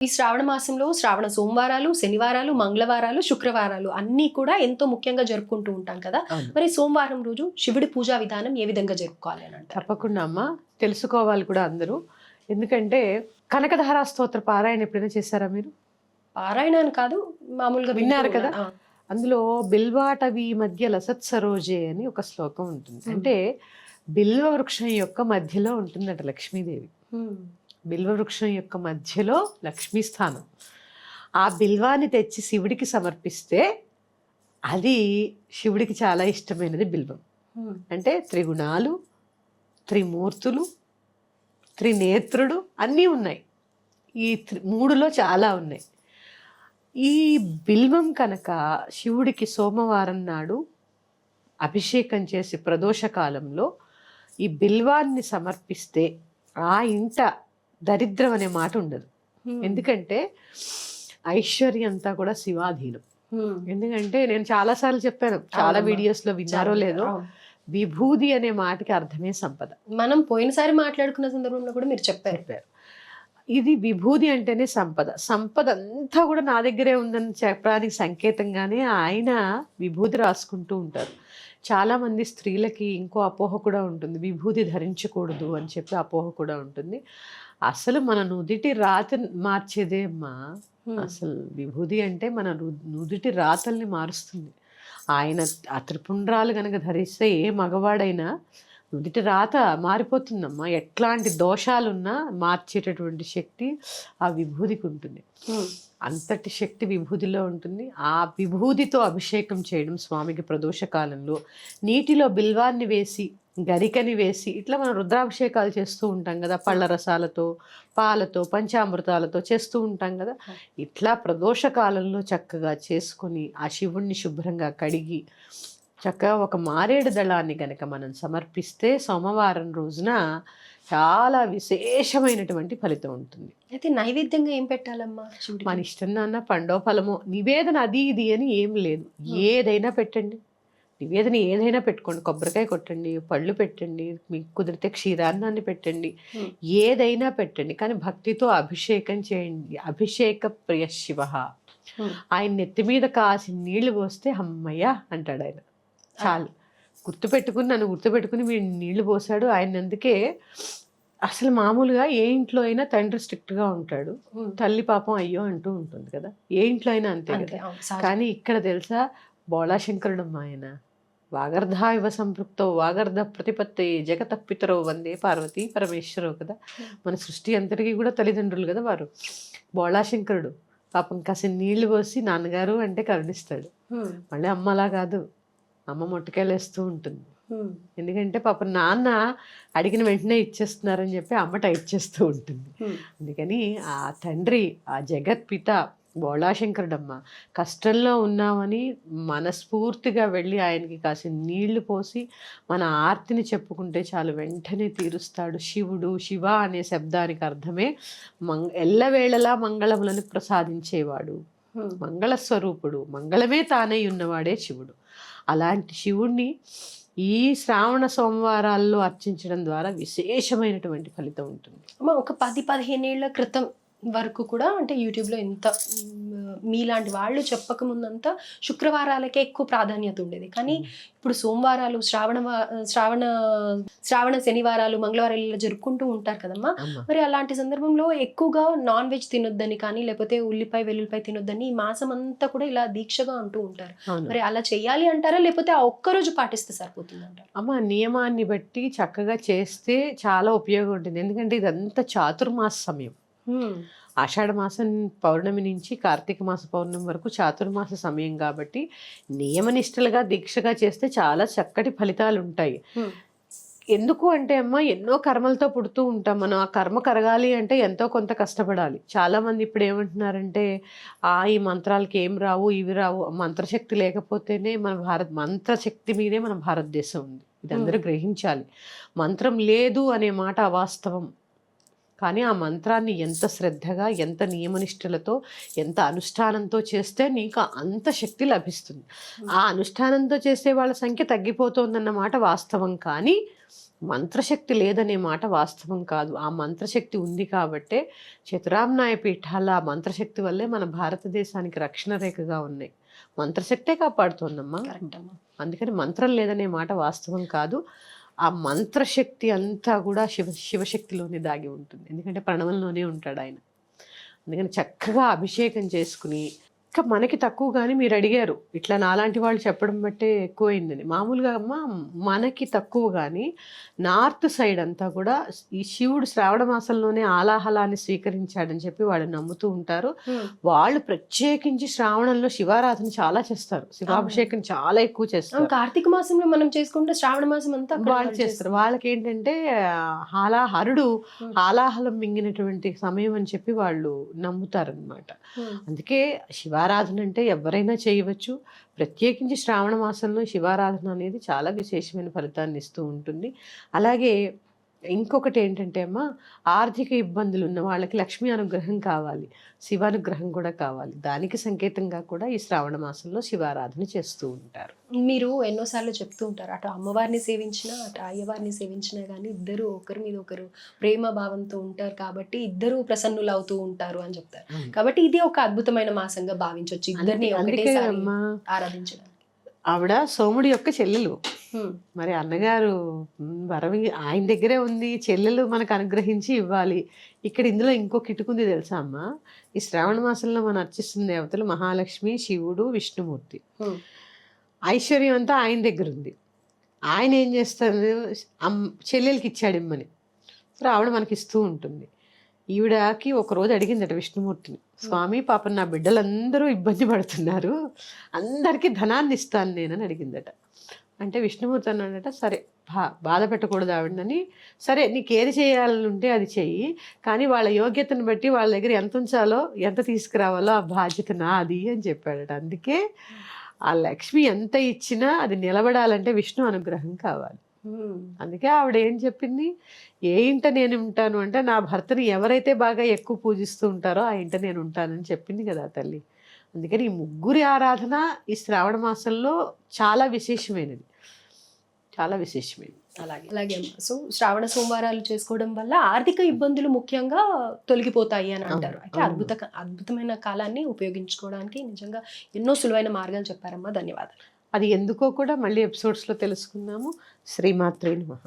ఈ శ్రావణ మాసంలో శ్రావణ సోమవారాలు, శనివారాలు, మంగళవారాలు, శుక్రవారాలు అన్నీ కూడా ఎంతో ముఖ్యంగా జరుపుకుంటూ ఉంటాం కదా! అవును. మరి సోమవారం రోజు శివుడి పూజా విధానం ఏ విధంగా జరుపుకోవాలి అని అంటారు? తప్పకుండా అమ్మ. తెలుసుకోవాలి కూడా అందరూ. ఎందుకంటే కనకధార స్తోత్ర పారాయణ ఎప్పుడైనా చేశారా మీరు? పారాయణ అని కాదు, మామూలుగా వింటూ విన్నారు కదా! ఉన్నా. అందులో బిల్వాటవి మధ్య లసత్ సరోజే అని ఒక శ్లోకం ఉంటుంది. హ్మ్. అంటే బిల్వ వృక్షం యొక్క మధ్యలో ఉంటుందట లక్ష్మీదేవి. హ్మ్. బిల్వ వృక్షం యొక్క మధ్యలో లక్ష్మీ స్థానం. ఆ బిల్వాన్ని తెచ్చి శివుడికి సమర్పిస్తే అది శివుడికి చాలా ఇష్టమైనది బిల్వం. హ్మ్. అంటే త్రిగుణాలు, త్రిమూర్తులు, త్రినేత్రుడు అన్నీ ఉన్నాయి. ఈ మూడులో చాలా ఉన్నాయి. ఈ బిల్వం కనుక శివుడికి సోమవారం నాడు అభిషేకం చేసి ప్రదోష కాలంలో ఈ బిల్వాన్ని సమర్పిస్తే ఆ ఇంట దరిద్రం అనే మాట ఉండదు. హ్మ్. ఎందుకంటే ఐశ్వర్యం అంతా కూడా శివాధీనం. హ్మ్. ఎందుకంటే నేను చాలాసార్లు చెప్పాను, చాలా అవునమ్మా. వీడియోస్లో విన్నారో లేదో, అవును. విభూది అనే మాటకి అర్థమే సంపద. మనం పోయినసారి మాట్లాడుకున్న సందర్భంలో కూడా మీరు చెప్పారు. చెప్పారు. ఇది విభూది అంటేనే సంపద. సంపద అంతా కూడా నా దగ్గరే ఉందని చెప్పడానికి సంకేతంగానే ఆయన విభూది రాసుకుంటూ ఉంటారు. చాలామంది స్త్రీలకి ఇంకో అపోహ కూడా ఉంటుంది, విభూది ధరించకూడదు అని చెప్పి అపోహ కూడా ఉంటుంది. అసలు మన నుదిటి రాత మార్చేదే అమ్మా. హ్మ్. అసలు విభూది అంటే మన నుదిటి రాతల్ని మారుస్తుంది. ఆయన ఆ త్రిపుండ్రాలు కనుక ధరిస్తే ఏ మగవాడైనా నుదిటి రాత మారిపోతుందమ్మా. ఎట్లాంటి దోషాలున్నా మార్చేటటువంటి శక్తి ఆ విభూదికి ఉంటుంది. హ్మ్. అంతటి శక్తి విభూదిలో ఉంటుంది. ఆ విభూదితో అభిషేకం చేయడం స్వామికి ప్రదోష కాలంలో, నీటిలో బిల్వాన్ని వేసి గరికని వేసి ఇట్లా మనం రుద్రాభిషేకాలు చేస్తూ ఉంటాం కదా, పళ్ళ రసాలతో, పాలతో, పంచామృతాలతో చేస్తూ ఉంటాం కదా. ఇట్లా ప్రదోష కాలంలో చక్కగా చేసుకొని ఆ శివుణ్ణి శుభ్రంగా కడిగి చక్కగా ఒక మారేడు దళాన్ని కనుక మనం సమర్పిస్తే సోమవారం రోజున చాలా విశేషమైనటువంటి ఫలితం ఉంటుంది. అయితే నైవేద్యంగా ఏం పెట్టాలమ్మా మన శివుడికి? ఇష్టం నాన్న, పండో ఫలమో, నివేదన అది ఇది అని ఏం లేదు. ఏదైనా పెట్టండి, నివేదన ఏదైనా పెట్టుకోండి. కొబ్బరికాయ కొట్టండి, పళ్ళు పెట్టండి, మీకు కుదిరితే క్షీరాన్నాన్ని పెట్టండి, హ్మ్. ఏదైనా పెట్టండి. కానీ భక్తితో అభిషేకం చేయండి. అభిషేక ప్రియ శివ. హ్మ్. ఆయన నెత్తి మీద కాసి నీళ్లు పోస్తే అమ్మయ్య అంటాడు ఆయన. చాలు. నన్ను గుర్తుపెట్టుకుని మీరు నీళ్లు పోసాడు ఆయన. అందుకే అసలు మామూలుగా ఏ ఇంట్లో అయినా తండ్రి స్ట్రిక్ట్గా ఉంటాడు, హ్మ్. తల్లి పాపం అయ్యో అంటూ ఉంటుంది కదా. ఏ ఇంట్లో అయినా అంతే అంతే. కదా. అవును. సహజం. కానీ ఇక్కడ తెలుసా, బోళాశంకరుడమ్మ ఆయన. వాగర్ధ ఇవ సంపృక్తో వాగర్ధ ప్రతిపత్తి జగత పితరో వందే పార్వతీ పరమేశ్వరో కదా. మన సృష్టి అంతటికీ కూడా తల్లిదండ్రులు కదా వారు. బోళాశంకరుడు పాపం కాసిన నీళ్లు పోసి నాన్నగారు అంటే కరుణిస్తాడు. హ్మ్. మళ్ళీ అమ్మలా కాదు, అమ్మ మొట్టకాయలేస్తూ ఉంటుంది. హ్మ్. ఎందుకంటే పాపం నాన్న అడిగిన వెంటనే ఇచ్చేస్తున్నారని చెప్పి అమ్మ టైట్ చేస్తూ ఉంటుంది. హ్మ్. అందుకని ఆ తండ్రి, ఆ జగత్పిత బోళాశంకరుడమ్మ కష్టంలో ఉన్నామని మనస్ఫూర్తిగా వెళ్ళి ఆయనకి కాసిన నీళ్లు పోసి మన ఆర్తిని చెప్పుకుంటే చాలు, వెంటనే తీరుస్తాడు. శివుడు, శివ అనే శబ్దానికి అర్థమే ఎల్లవేళలా మంగళములను ప్రసాదించేవాడు, హ్మ్. మంగళస్వరూపుడు, మంగళమే తానై ఉన్నవాడే శివుడు. అలాంటి శివుణ్ణి ఈ శ్రావణ సోమవారాల్లో అర్చించడం ద్వారా విశేషమైనటువంటి ఫలితం ఉంటుంది. అమ్మ ఒక 10-15 ఏళ్ల క్రితం వరకు కూడా అంటే యూట్యూబ్‌లో ఎంత మీలాంటి వాళ్ళు చెప్పకముందంతా శుక్రవారాలకే ఎక్కువ ప్రాధాన్యత ఉండేది. కానీ ఇప్పుడు సోమవారాలు, శ్రావణ శ్రావణ శనివారాలు, మంగళవారాలు ఇలా జరుపుకుంటూ ఉంటారు కదమ్మా! అమ్మ మరి అలాంటి సందర్భంలో ఎక్కువగా నాన్ వెజ్ తినొద్దని కానీ, లేకపోతే ఉల్లిపాయ, వెల్లుల్లిపాయ తినొద్దని ఈ మాసం అంతా కూడా ఇలా దీక్షగా అంటూ ఉంటారు. అవును మరి అలా చేయాలి అంటారా? లేకపోతే ఆ ఒక్కరోజు పాటిస్తే సరిపోతుందంటారా? అమ్మ, నియమాన్ని బట్టి చక్కగా చేస్తే చాలా ఉపయోగం ఉంటుంది. ఎందుకంటే ఇదంతా చాతుర్మాస సమయం. హ్మ్. ఆషాఢ మాసం పౌర్ణమి నుంచి కార్తీక మాస పౌర్ణమి వరకు చాతుర్మాస సమయం కాబట్టి నియమనిష్టలుగా దీక్షగా చేస్తే చాలా చక్కటి ఫలితాలు ఉంటాయి. హ్మ్. ఎందుకు అంటే అమ్మ, ఎన్నో కర్మలతో పుడుతూ ఉంటాం మనం. ఆ కర్మ కరగాలి అంటే ఎంతో కొంత కష్టపడాలి. చాలామంది ఇప్పుడు ఏమంటున్నారంటే ఈ మంత్రాలకి ఏం రావు, ఇవి రావు. మంత్రశక్తి లేకపోతేనే మంత్రశక్తి మీదే మన భారతదేశం ఉంది. ఇది అందరూ గ్రహించాలి. మంత్రం లేదు అనే మాట అవాస్తవం. కానీ ఆ మంత్రాన్ని ఎంత శ్రద్ధగా, ఎంత నియమనిష్టలతో, ఎంత అనుష్ఠానంతో చేస్తే నీకు అంత శక్తి లభిస్తుంది. ఆ అనుష్ఠానంతో చేసే వాళ్ళ సంఖ్య తగ్గిపోతుందన్నమాట వాస్తవం. కానీ మంత్రశక్తి లేదనే మాట వాస్తవం కాదు. ఆ మంత్రశక్తి ఉంది కాబట్టే చతురామ్నాయ పీఠాల ఆ మంత్రశక్తి వల్లే మన భారతదేశానికి రక్షణ రేఖగా ఉన్నాయి. మంత్రశక్తే కాపాడుతోందమ్మా. కరెక్ట్ అమ్మా. అందుకని మంత్రం లేదనే మాట వాస్తవం కాదు. ఆ మంత్రశక్తి అంతా కూడా శివశక్తిలోనే దాగి ఉంటుంది. ఎందుకంటే ప్రణవంలోనే ఉంటాడు ఆయన. అందుకని చక్కగా అభిషేకం చేసుకుని, ఇంకా మనకి తక్కువ కానీ మీరు అడిగారు ఇట్లా నాలాంటి వాళ్ళు చెప్పడం బట్టే ఎక్కువైందని. మామూలుగా అమ్మ మనకి తక్కువ కానీ నార్త్ సైడ్ అంతా కూడా ఈ శివుడు శ్రావణ మాసంలోనే ఆలాహలాన్ని స్వీకరించాడని చెప్పి వాళ్ళు నమ్ముతూ ఉంటారు. వాళ్ళు ప్రత్యేకించి శ్రావణంలో శివారాధన చాలా చేస్తారు, శివాభిషేకం చాలా ఎక్కువ చేస్తారు. కార్తీక మాసంలో మనం చేసుకుంటే శ్రావణ మాసం అంతా అక్కడ వాళ్ళు చేస్తారు. వాళ్ళకి ఏంటంటే హరుడు ఆలాహలం మింగినటువంటి సమయం అని చెప్పి వాళ్ళు నమ్ముతారనమాట. అందుకే శివారాధన అంటే ఎవరైనా చేయవచ్చు. ప్రత్యేకించి శ్రావణ మాసంలో శివారాధన అనేది చాలా విశేషమైన ఫలితాన్ని ఇస్తూ ఉంటుంది. అలాగే ఇంకొకటి ఏంటంటే అమ్మ, ఆర్థిక ఇబ్బందులు ఉన్న వాళ్ళకి లక్ష్మీ అనుగ్రహం కావాలి, శివానుగ్రహం కూడా కావాలి. దానికి సంకేతంగా కూడా ఈ శ్రావణ మాసంలో శివారాధన చేస్తూ ఉంటారు. మీరు ఎన్నోసార్లు చెప్తూ ఉంటారు, అటు అమ్మవారిని సేవించినా అటు అయ్యవారిని సేవించినా కానీ ఇద్దరు ఒకరి మీద ఒకరు ప్రేమ భావంతో ఉంటారు కాబట్టి ఇద్దరు ప్రసన్నులు అవుతూ ఉంటారు అని చెప్తారు. కాబట్టి ఇది ఒక అద్భుతమైన మాసంగా భావించవచ్చు ఇద్దరిని ఒకటేసారి ఆరాధించడం. ఆవిడ సోముడి యొక్క చెల్లెలు. మరి అన్నగారు వరవి ఆయన దగ్గరే ఉంది, చెల్లెలు మనకు అనుగ్రహించి ఇవ్వాలి. ఇక్కడ ఇందులో ఇంకో కిటుకుంది తెలుసా అమ్మ, ఈ శ్రావణ మాసంలో మనం అర్చిస్తున్న దేవతలు మహాలక్ష్మి, శివుడు, విష్ణుమూర్తి. ఐశ్వర్యం అంతా ఆయన దగ్గర ఉంది. ఆయన ఏం చేస్తారు, చెల్లెలకి ఇచ్చాడు ఇమ్మని, సో ఆవిడ మనకి ఇస్తూ ఉంటుంది. ఈవిడకి ఒకరోజు అడిగిందట విష్ణుమూర్తిని, స్వామి పాపం నా బిడ్డలందరూ ఇబ్బంది పడుతున్నారు, అందరికీ ధనాన్ని ఇస్తాను నేనని అడిగిందట. అంటే విష్ణుమూర్తి అన్నాడట, సరే బాధ పెట్టకూడదు ఆవిడని, సరే నీకు ఏది చేయాలని ఉంటే అది చెయ్యి, కానీ వాళ్ళ యోగ్యతను బట్టి వాళ్ళ దగ్గర ఎంత ఉంచాలో ఎంత తీసుకురావాలో ఆ బాధ్యత నాది అని చెప్పాడట. అందుకే ఆ లక్ష్మి ఎంత ఇచ్చినా అది నిలబడాలంటే విష్ణు అనుగ్రహం కావాలి. అందుకే ఆవిడ ఏం చెప్పింది, ఏ ఇంట నేను ఉంటాను అంటే నా భర్తని ఎవరైతే బాగా ఎక్కువ పూజిస్తూ ఉంటారో ఆ ఇంట నేను ఉంటానని చెప్పింది కదా తల్లి. అందుకని ఈ ముగ్గురి ఆరాధన ఈ శ్రావణ మాసంలో చాలా విశేషమైనది, చాలా విశేషమైనది. అలాగే సో శ్రావణ సోమవారాలు చేసుకోవడం వల్ల ఆర్థిక ఇబ్బందులు ముఖ్యంగా తొలగిపోతాయి అని అంటారు. అయితే అద్భుతమైన కాలాన్ని ఉపయోగించుకోవడానికి నిజంగా ఎన్నో సులువైన మార్గాలు చెప్పారమ్మా. ధన్యవాదాలు. అది ఎందుకో కూడా మళ్ళీ ఎపిసోడ్స్లో తెలుసుకుందాము. శ్రీమాత్రే నమః.